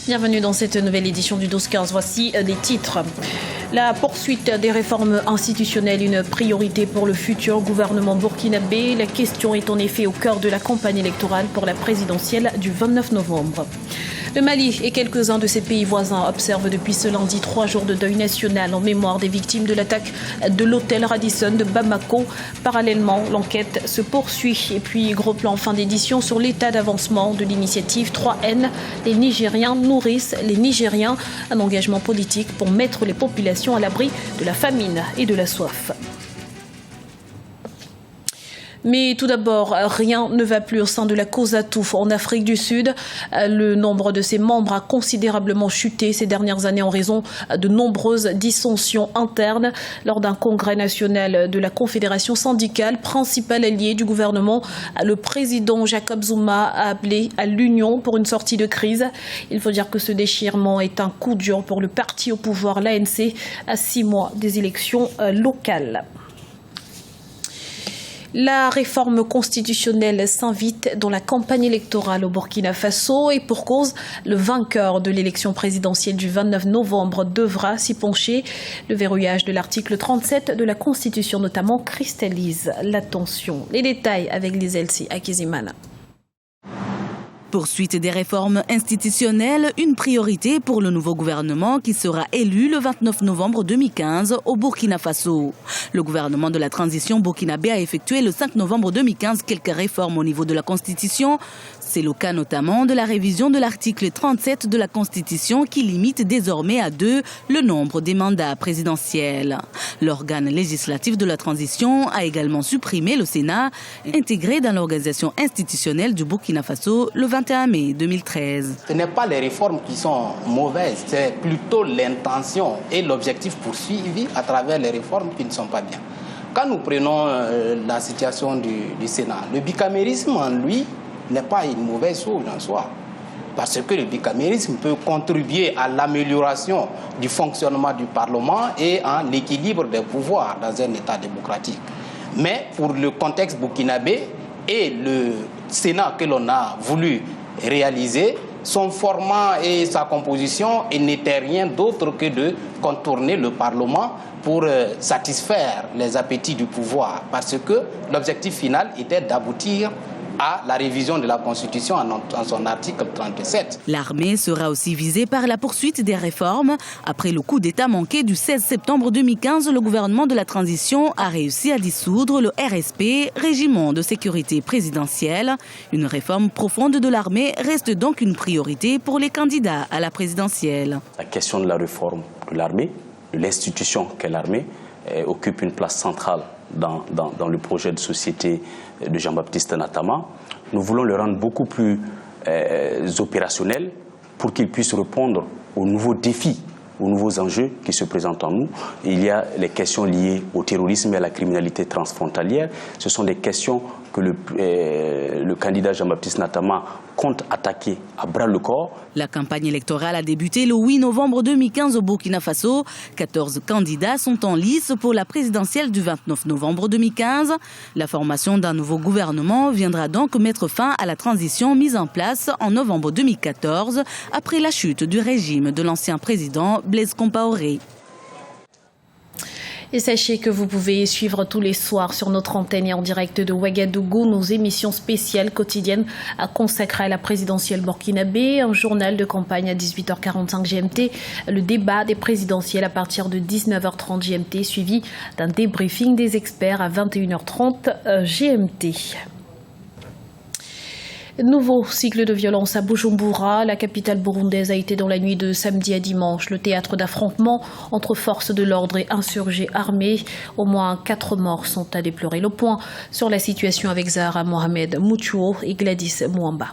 Bienvenue dans cette nouvelle édition du 12-15. Voici les titres. La poursuite des réformes institutionnelles, une priorité pour le futur gouvernement burkinabé. La question est en effet au cœur de la campagne électorale pour la présidentielle du 29 novembre. Le Mali et quelques-uns de ses pays voisins observent depuis ce lundi 3 jours de deuil national en mémoire des victimes de l'attaque de l'hôtel Radisson de Bamako. Parallèlement, l'enquête se poursuit. Et puis, gros plan en fin d'édition sur l'état d'avancement de l'initiative 3N. Les Nigériens nourrissent les Nigériens. Un engagement politique pour mettre les populations à l'abri de la famine et de la soif. Mais tout d'abord, rien ne va plus au sein de la COSATU en Afrique du Sud. Le nombre de ses membres a considérablement chuté ces dernières années en raison de nombreuses dissensions internes. Lors d'un congrès national de la Confédération syndicale, principal allié du gouvernement, le président Jacob Zuma a appelé à l'union pour une sortie de crise. Il faut dire que ce déchirement est un coup dur pour le parti au pouvoir, l'ANC, à 6 mois des élections locales. La réforme constitutionnelle s'invite dans la campagne électorale au Burkina Faso et pour cause, le vainqueur de l'élection présidentielle du 29 novembre devra s'y pencher. Le verrouillage de l'article 37 de la Constitution notamment cristallise l'attention. Les détails avec les LC Akizimana. Poursuite des réformes institutionnelles, une priorité pour le nouveau gouvernement qui sera élu le 29 novembre 2015 au Burkina Faso. Le gouvernement de la transition burkinabé a effectué le 5 novembre 2015 quelques réformes au niveau de la Constitution. C'est le cas notamment de la révision de l'article 37 de la Constitution qui limite désormais à 2 le nombre des mandats présidentiels. L'organe législatif de la transition a également supprimé le Sénat, intégré dans l'organisation institutionnelle du Burkina Faso le 21 mai 2013. Ce n'est pas les réformes qui sont mauvaises, c'est plutôt l'intention et l'objectif poursuivi à travers les réformes qui ne sont pas bien. Quand nous prenons la situation du Sénat, le bicamérisme en lui n'est pas une mauvaise chose en soi. Parce que le bicamérisme peut contribuer à l'amélioration du fonctionnement du Parlement et à l'équilibre des pouvoirs dans un État démocratique. Mais pour le contexte burkinabé et le Sénat que l'on a voulu réaliser, son format et sa composition n'étaient rien d'autre que de contourner le Parlement pour satisfaire les appétits du pouvoir. Parce que l'objectif final était d'aboutir à la révision de la Constitution en son article 37. L'armée sera aussi visée par la poursuite des réformes. Après le coup d'État manqué du 16 septembre 2015, le gouvernement de la transition a réussi à dissoudre le RSP, Régiment de sécurité présidentielle. Une réforme profonde de l'armée reste donc une priorité pour les candidats à la présidentielle. La question de la réforme de l'armée, de l'institution qu'est l'armée, occupe une place centrale dans le projet de société de Jean-Baptiste Natama. Nous voulons le rendre beaucoup plus opérationnel pour qu'il puisse répondre aux nouveaux défis, aux nouveaux enjeux qui se présentent en nous. Il y a les questions liées au terrorisme et à la criminalité transfrontalière. Ce sont des questions que le candidat Jean-Baptiste Natama compte attaquer à bras-le-corps. La campagne électorale a débuté le 8 novembre 2015 au Burkina Faso. 14 candidats sont en lice pour la présidentielle du 29 novembre 2015. La formation d'un nouveau gouvernement viendra donc mettre fin à la transition mise en place en novembre 2014 après la chute du régime de l'ancien président Blaise Compaoré. Et sachez que vous pouvez suivre tous les soirs sur notre antenne et en direct de Ouagadougou nos émissions spéciales quotidiennes consacrées à la présidentielle burkinabé, un journal de campagne à 18h45 GMT, le débat des présidentielles à partir de 19h30 GMT, suivi d'un débriefing des experts à 21h30 GMT. Nouveau cycle de violence à Bujumbura. La capitale burundaise a été dans la nuit de samedi à dimanche le théâtre d'affrontements entre forces de l'ordre et insurgés armés. Au moins 4 morts sont à déplorer. Le point sur la situation avec Zahra Mohamed Mouchou et Gladys Mouamba.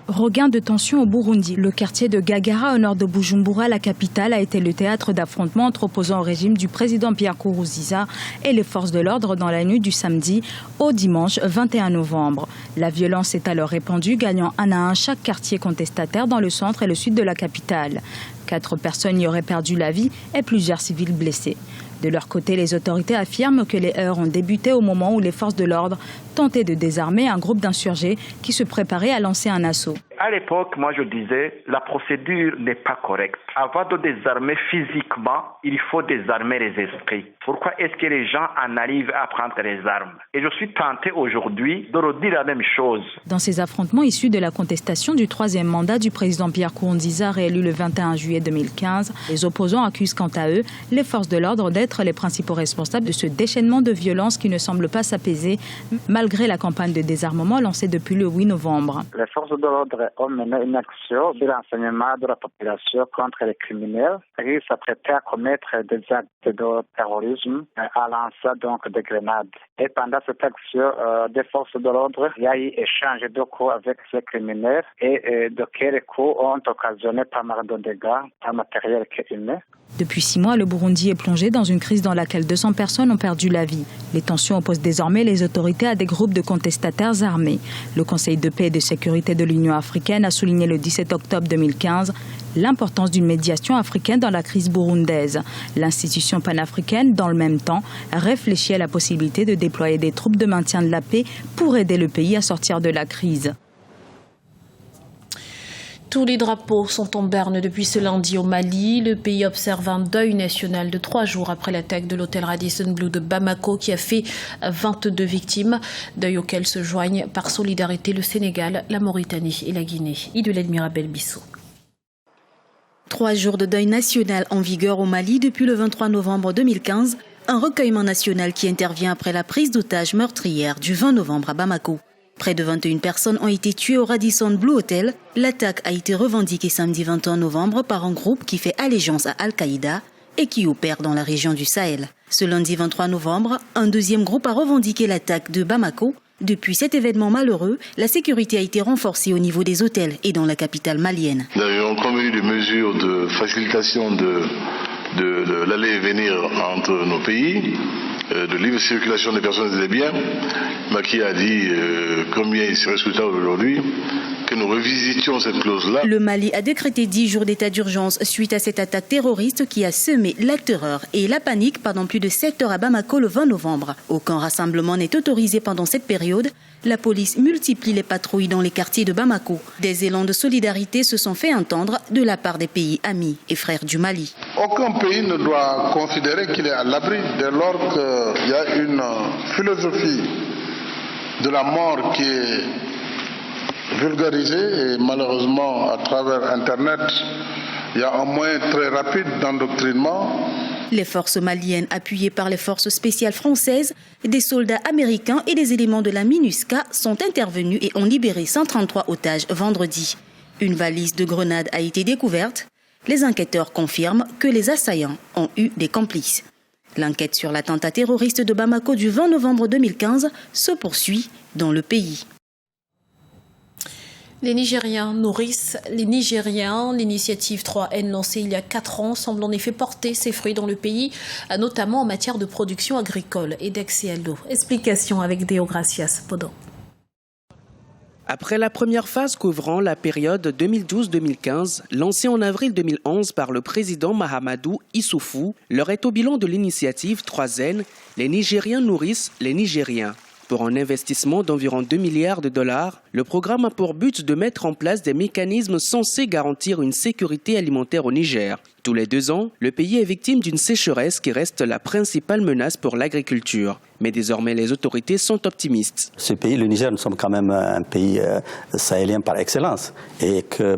Regain de tension au Burundi. Le quartier de Gagara, au nord de Bujumbura, la capitale, a été le théâtre d'affrontements entre opposants au régime du président Pierre Nkurunziza et les forces de l'ordre dans la nuit du samedi au dimanche 21 novembre. La violence s'est alors répandue, gagnant un à un chaque quartier contestataire dans le centre et le sud de la capitale. 4 personnes y auraient perdu la vie et plusieurs civils blessés. De leur côté, les autorités affirment que les heurts ont débuté au moment où les forces de l'ordre tenter de désarmer un groupe d'insurgés qui se préparait à lancer un assaut. À l'époque, moi je disais, la procédure n'est pas correcte. Avant de désarmer physiquement, il faut désarmer les esprits. Pourquoi est-ce que les gens en arrivent à prendre les armes? Et je suis tenté aujourd'hui de redire la même chose. Dans ces affrontements issus de la contestation du 3e mandat du président Pierre Nkurunziza, réélu le 21 juillet 2015, les opposants accusent quant à eux les forces de l'ordre d'être les principaux responsables de ce déchaînement de violence qui ne semble pas s'apaiser, malgré la campagne de désarmement lancée depuis le 8 novembre. Les forces de l'ordre ont mené une action de renseignement de la population contre les criminels qui s'apprêtaient à commettre des actes de terrorisme en lançant donc des grenades. Et pendant cette action des forces de l'ordre, il y a eu échange de coups avec ces criminels et de quels coups ont occasionné pas mal de dégâts en matériel qu'humain. Depuis 6 mois, le Burundi est plongé dans une crise dans laquelle 200 personnes ont perdu la vie. Les tensions opposent désormais les autorités à des groupes de contestataires armés. Le Conseil de paix et de sécurité de l'Union africaine a souligné le 17 octobre 2015 l'importance d'une médiation africaine dans la crise burundaise. L'institution panafricaine, dans le même temps, réfléchit à la possibilité de déployer des troupes de maintien de la paix pour aider le pays à sortir de la crise. Tous les drapeaux sont en berne depuis ce lundi au Mali. Le pays observe un deuil national de 3 jours après l'attaque de l'hôtel Radisson Blu de Bamako qui a fait 22 victimes. Deuil auquel se joignent par solidarité le Sénégal, la Mauritanie et la Guinée. Idolène Mirabel Bissot. 3 jours de deuil national en vigueur au Mali depuis le 23 novembre 2015. Un recueillement national qui intervient après la prise d'otage meurtrière du 20 novembre à Bamako. Près de 21 personnes ont été tuées au Radisson Blu Hotel. L'attaque a été revendiquée samedi 21 novembre par un groupe qui fait allégeance à Al-Qaïda et qui opère dans la région du Sahel. Ce lundi 23 novembre, un deuxième groupe a revendiqué l'attaque de Bamako. Depuis cet événement malheureux, la sécurité a été renforcée au niveau des hôtels et dans la capitale malienne. Nous avions convenu des mesures de facilitation de l'aller et venir entre nos pays, de libre circulation des personnes et des biens. Macky a dit combien il serait souhaitable aujourd'hui que nous revisitions cette clause-là. Le Mali a décrété 10 jours d'état d'urgence suite à cette attaque terroriste qui a semé la terreur et la panique pendant plus de 7 heures à Bamako le 20 novembre. Aucun rassemblement n'est autorisé pendant cette période. La police multiplie les patrouilles dans les quartiers de Bamako. Des élans de solidarité se sont fait entendre de la part des pays amis et frères du Mali. Aucun pays ne doit considérer qu'il est à l'abri dès lors qu'il y a une philosophie de la mort qui est vulgarisée et malheureusement à travers Internet, il y a un moyen très rapide d'endoctrinement. Les forces maliennes, appuyées par les forces spéciales françaises, des soldats américains et des éléments de la MINUSCA sont intervenus et ont libéré 133 otages vendredi. Une valise de grenades a été découverte. Les enquêteurs confirment que les assaillants ont eu des complices. L'enquête sur l'attentat terroriste de Bamako du 20 novembre 2015 se poursuit dans le pays. Les Nigériens nourrissent les Nigériens. L'initiative 3N lancée il y a 4 ans semble en effet porter ses fruits dans le pays, notamment en matière de production agricole et d'accès à l'eau. Explication avec Deogracias Podon. Après la première phase couvrant la période 2012-2015, lancée en avril 2011 par le président Mahamadou Issoufou, l'heure est au bilan de l'initiative 3N, les Nigériens nourrissent les Nigériens. Pour un investissement d'environ 2 milliards de dollars, le programme a pour but de mettre en place des mécanismes censés garantir une sécurité alimentaire au Niger. Tous les 2 ans, le pays est victime d'une sécheresse qui reste la principale menace pour l'agriculture. Mais désormais, les autorités sont optimistes. Ce pays, le Niger, nous sommes quand même un pays sahélien par excellence. Et que,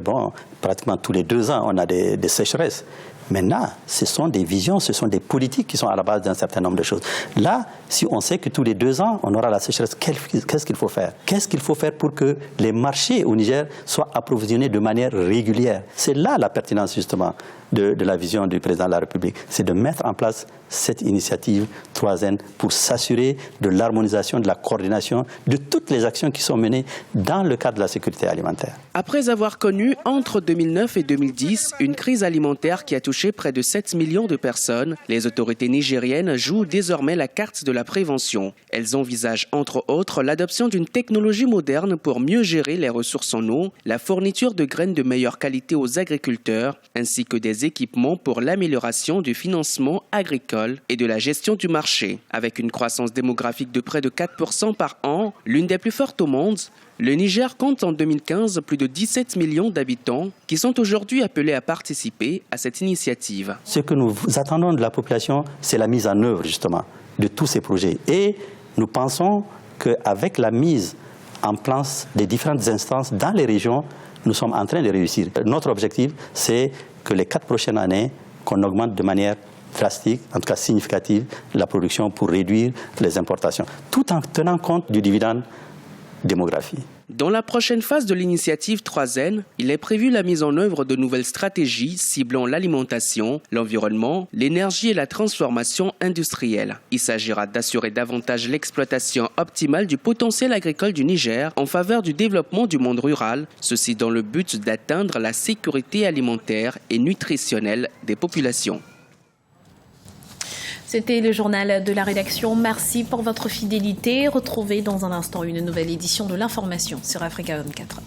pratiquement tous les 2 ans, on a des sécheresses. Maintenant, ce sont des visions, ce sont des politiques qui sont à la base d'un certain nombre de choses. Là, si on sait que tous les 2 ans, on aura la sécheresse, qu'est-ce qu'il faut faire? Qu'est-ce qu'il faut faire pour que les marchés au Niger soient approvisionnés de manière régulière? C'est là la pertinence, justement, de la vision du président de la République. C'est de mettre en place cette initiative 3N pour s'assurer de l'harmonisation, de la coordination de toutes les actions qui sont menées dans le cadre de la sécurité alimentaire. Après avoir connu, entre 2009 et 2010, une crise alimentaire qui a touché touché près de 7 millions de personnes, les autorités nigériennes jouent désormais la carte de la prévention. Elles envisagent entre autres l'adoption d'une technologie moderne pour mieux gérer les ressources en eau, la fourniture de graines de meilleure qualité aux agriculteurs, ainsi que des équipements pour l'amélioration du financement agricole et de la gestion du marché. Avec une croissance démographique de près de 4% par an, l'une des plus fortes au monde, le Niger compte en 2015 plus de 17 millions d'habitants qui sont aujourd'hui appelés à participer à cette initiative. Ce que nous attendons de la population, c'est la mise en œuvre justement de tous ces projets. Et nous pensons qu'avec la mise en place des différentes instances dans les régions, nous sommes en train de réussir. Notre objectif, c'est que les 4 prochaines années, qu'on augmente de manière drastique, en tout cas significative, la production pour réduire les importations, tout en tenant compte du dividende démographie. Dans la prochaine phase de l'initiative 3N, il est prévu la mise en œuvre de nouvelles stratégies ciblant l'alimentation, l'environnement, l'énergie et la transformation industrielle. Il s'agira d'assurer davantage l'exploitation optimale du potentiel agricole du Niger en faveur du développement du monde rural, ceci dans le but d'atteindre la sécurité alimentaire et nutritionnelle des populations. C'était le journal de la rédaction. Merci pour votre fidélité. Retrouvez dans un instant une nouvelle édition de l'information sur Africa 24.